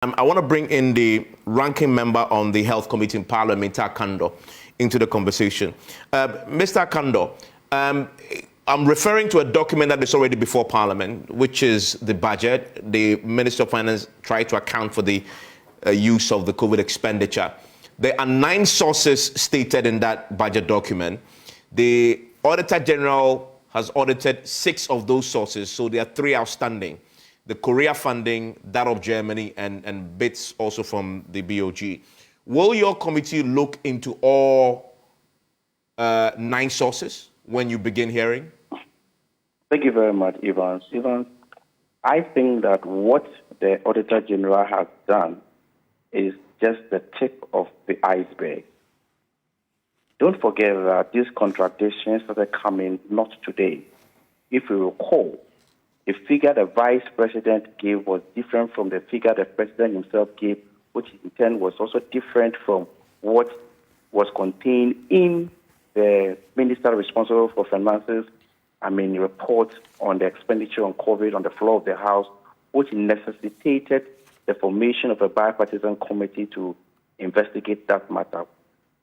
I want to bring in the ranking member on the Health Committee in Parliament, Mintah Akandoh, into the conversation. Mr. Akandoh, I'm referring to a document that is already before Parliament, which is the budget. The Minister of Finance tried to account for the use of the COVID expenditure. There are 9 sources stated in that budget document. The Auditor General has audited 6 of those sources, so there are 3 outstanding. The Korea funding, that of Germany, and bits also from the BOG. Will your committee look into all 9 sources when you begin hearing? Thank you very much, Evans. Evans, I think that what the Auditor General has done is just the tip of the iceberg. Don't forget that these contradictions started coming not today. If you recall, the figure the Vice President gave was different from the figure the President himself gave, which in turn was also different from what was contained in the Minister responsible for finances, report on the expenditure on COVID on the floor of the House, which necessitated the formation of a bipartisan committee to investigate that matter.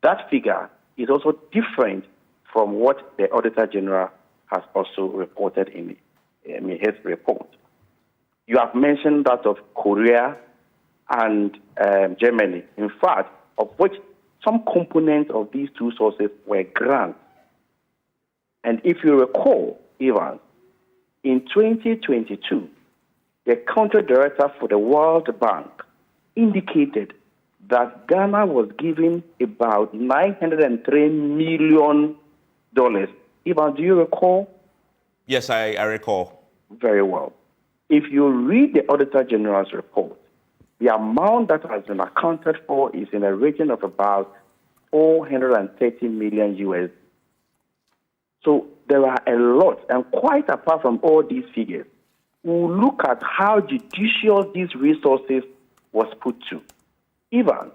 That figure is also different from what the Auditor General has also reported in his report. You have mentioned that of Korea and Germany, in fact, of which some components of these 2 sources were grants. And if you recall, Evans, in 2022, the country director for the World Bank indicated that Ghana was giving about $903 million. Evans, do you recall? Yes, I recall. Very well. If you read the Auditor General's report, the amount that has been accounted for is in a region of about $430 million US. So there are a lot, and quite apart from all these figures, we'll look at how judicious these resources was put to. Even,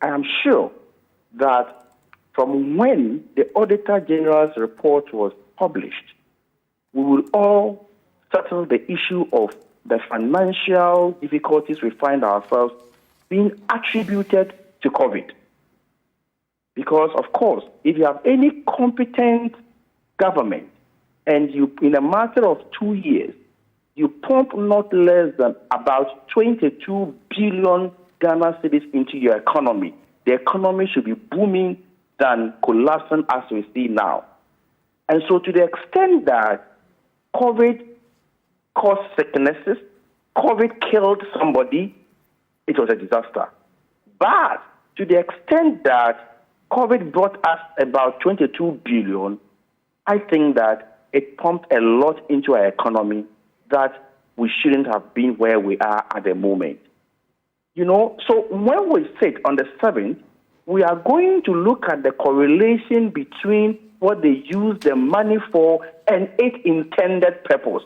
I am sure that from when the Auditor General's report was published, we will all settle the issue of the financial difficulties we find ourselves being attributed to COVID. Because, of course, if you have any competent government and you, in a matter of 2 years, you pump not less than about 22 billion Ghana cedis into your economy, the economy should be booming than collapsing as we see now. And so to the extent that COVID caused sicknesses, COVID killed somebody, it was a disaster. But to the extent that COVID brought us about 22 billion, I think that it pumped a lot into our economy that we shouldn't have been where we are at the moment. So when we sit on the 7th, we are going to look at the correlation between what they use the money for and its intended purpose.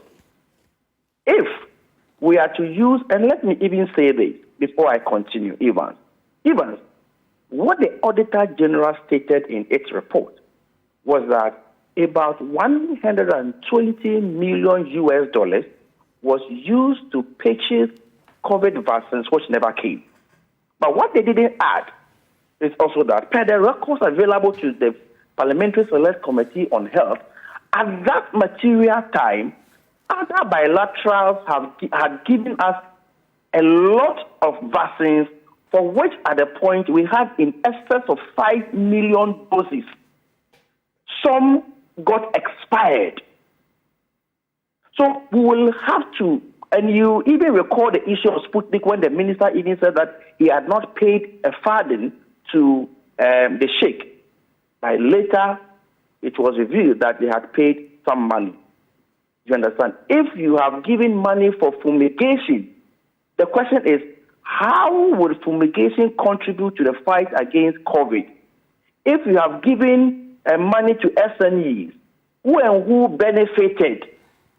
If we are to use, and let me even say this before I continue, Evans, what the Auditor General stated in its report was that about $120 million US was used to purchase COVID vaccines, which never came. But what they didn't add is also that, per the records available to the Parliamentary Select Committee on Health, at that material time, other bilaterals had given us a lot of vaccines for which at the point we had in excess of 5 million doses. Some got expired. So we will have to, and you even recall the issue of Sputnik when the minister even said that he had not paid a farthing to the Sheikh. But later, it was revealed that they had paid some money. You understand? If you have given money for fumigation, the question is, how would fumigation contribute to the fight against COVID? If you have given money to SMEs, who and who benefited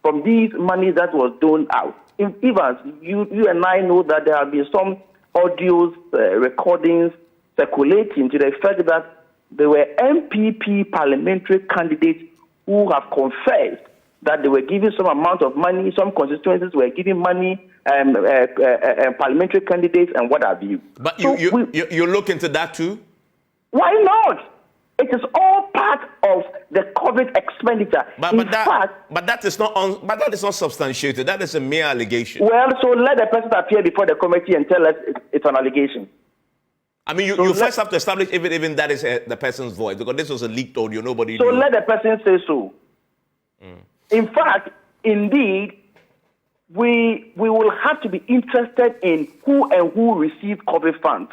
from these money that was done out? Evans, you and I know that there have been some audios, recordings circulating to the effect that there were MPP parliamentary candidates who have confessed that they were giving some amount of money, some constituencies were giving money, parliamentary candidates and what have you. But So you look into that too? why not? It is all part of the COVID expenditure. But that is not substantiated. That is a mere allegation. Well, so let the person appear before the committee and tell us it's an allegation. I mean, you first have to establish if even that is the person's voice, because this was a leaked audio. Nobody knew. So let the person say so. In fact, indeed, we will have to be interested in who received COVID funds.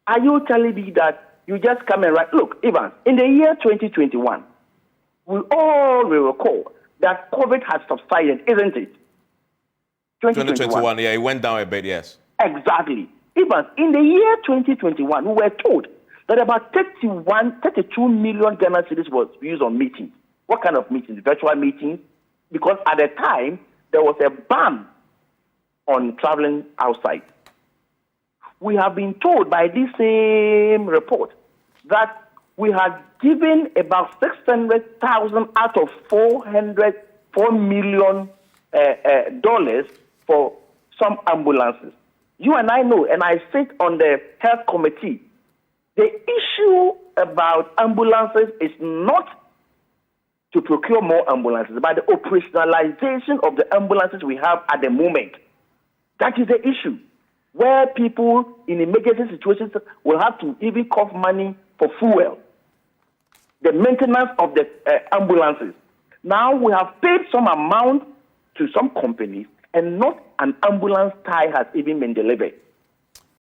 Are you telling me that you just come and write? Look, Evans, in the year 2021, we all will recall that COVID has subsided, isn't it? 2021, yeah, it went down a bit, yes. Exactly. Evans, in the year 2021, we were told that about 32 million Ghana cedis was used on meetings. What kind of meetings? Virtual meetings? Because at the time, there was a ban on traveling outside. We have been told by this same report that we had given about 600,000 out of $4 million dollars for some ambulances. You and I know, and I sit on the health committee, the issue about ambulances is not to procure more ambulances, but the operationalization of the ambulances we have at the moment. That is the issue, where people in emergency situations will have to even cough money for fuel. The maintenance of the ambulances. Now we have paid some amount to some companies, and not an ambulance tie has even been delivered.